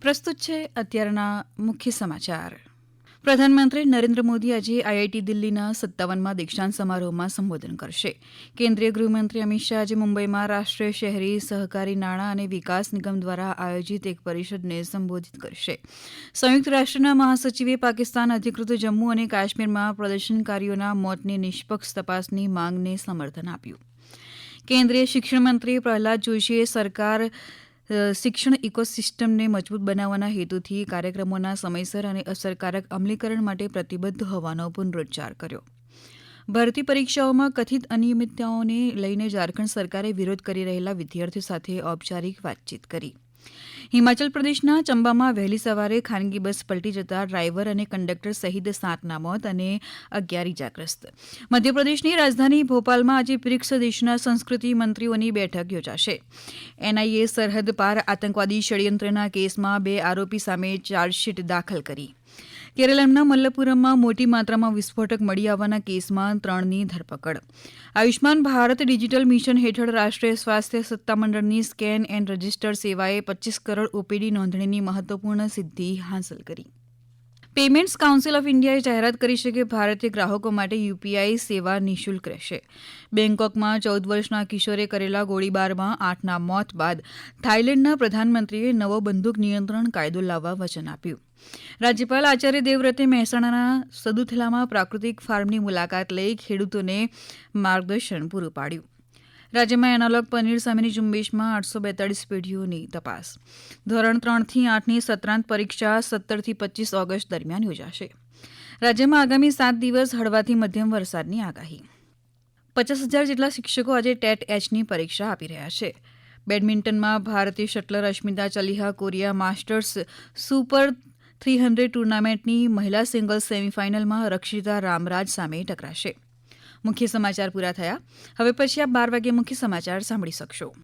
પ્રસ્તુત છે અત્યારના મુખ્ય સમાચાર. પ્રધાનમંત્રી નરેન્દ્ર મોદી આજે આઈઆઈટી દિલ્હીના 57મા દીક્ષાંત સમારોહમાં સંબોધન કરશે. કેન્દ્રીય ગૃહમંત્રી અમિત શાહ આજે મુંબઈમાં રાષ્ટ્રીય શહેરી સહકારી નાણાં અને વિકાસ નિગમ દ્વારા આયોજિત એક પરિષદને સંબોધિત કરશે. સંયુક્ત રાષ્ટ્રના મહાસચિવે પાકિસ્તાન અધિકૃત જમ્મુ અને કાશ્મીરમાં પ્રદર્શનકારીઓના મોતની નિષ્પક્ષ તપાસની માંગને સમર્થન આપ્યું. કેન્દ્રીય શિક્ષણ મંત્રી પ્રહલાદ જોશીએ સરકાર શિક્ષણ ઇકોસિસ્ટમને મજબૂત બનાવવાના હેતુથી કાર્યક્રમોના સમયસર અને અસરકારક અમલીકરણ માટે પ્રતિબદ્ધ હોવાનો પુનરોચ્ચાર કર્યો. ભરતી પરીક્ષાઓમાં કથિત અનિયમિતતાઓને લઈને ઝારખંડ સરકારે વિરોધ કરી રહેલા વિદ્યાર્થીઓ સાથે ઔપચારિક વાતચીત કરી. હિમાચલ પ્રદેશના ચંબામાં વહેલી સવારે ખાનગી બસ પલટી જતા ડ્રાઈવર અને કંડક્ટર સહિત 7ના મોત અને 11 ઇજાગ્રસ્ત. મધ્યપ્રદેશની રાજધાની ભોપાલમાં આજે બ્રિક્સ દેશના સંસ્કૃતિ મંત્રીઓની બેઠક યોજાશે. એનઆઈએ સરહદ પાર આતંકવાદી ષડયંત્રના કેસમાં 2 આરોપી સામે ચાર્જશીટ દાખલ કરી. કેરળના મલ્લપુરમમાં મોટી માત્રામાં વિસ્ફોટક મળી આવવાના કેસમાં 3ની ધરપકડ. આયુષ્માન ભારત ડિજિટલ મિશન હેઠળ રાષ્ટ્રીય સ્વાસ્થ્ય સત્તામંડળની સ્કેન એન્ડ રજિસ્ટર સેવાએ 25 કરોડ ઓપીડી નોંધણીની મહત્વપૂર્ણ સિદ્ધિ હાંસલ કરી. પેમેન્ટ્સ કાઉન્સિલ ઓફ ઇન્ડિયાએ જાહેરાત કરી છે કે ભારતીય ગ્રાહકો માટે યુપીઆઈ સેવા નિઃશુલ્ક રહેશે. બેંકોકમાં 14 વર્ષના કિશોરે કરેલા ગોળીબારમાં 8ના મોત બાદ થાઇલેન્ડના પ્રધાનમંત્રીએ નવો બંદૂક નિયંત્રણ કાયદો લાવવા વચન આપ્યું. રાજ્યપાલ આચાર્ય દેવવ્રતે મહેસાણાના સદુથલામાં પ્રાકૃતિક ફાર્મની મુલાકાત લઈ ખેડૂતોને માર્ગદર્શન પૂરું પાડ્યું. રાજ્યમાં એનાલોગ પનીર સામેની ઝુંબેશમાં 842 પેઢીઓની તપાસ. ધોરણ 3થી 8ની સત્રાંત પરીક્ષા 17થી 25 ઓગસ્ટ દરમિયાન યોજાશે. રાજ્યમાં આગામી 7 દિવસ હળવાથી મધ્યમ વરસાદની આગાહી. 50,000 જેટલા શિક્ષકો આજે ટેટ એચની પરીક્ષા આપી રહ્યા છે. બેડમિન્ટનમાં ભારતીય shuttler Ashmita ચાલિહા Korea masters super 300 ટુર્નામેન્ટની મહિલા સિંગલ્સ સેમીફાઇનલમાં રક્ષિતા રામરાજ સામે ટકરાશે. મુખ્ય સમાચાર પૂરા થયા. હવે પછી આપ 12 વાગે મુખ્ય સમાચાર સાંભળી શકશો.